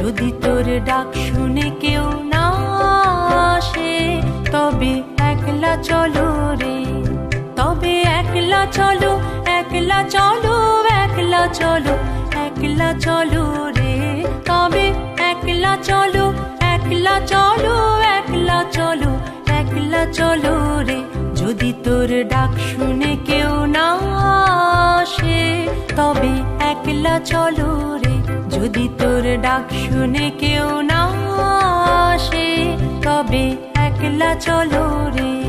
যদি তোর ডাক শুনে কেউ না আসে, তবে একলা চলো রে, তবে একলা চলো, একলা চলো, একলা চলো, একলা চলো রে, তবে একলা চলো, একলা চলো, একলা চলো, একলা চলো রে। যদি তোর ডাক শুনে কেউ না আসে, তবে একলা চলো রে, যদি তোর ডাক শুনে কেউ না আসে, তবে একলা চলো রে।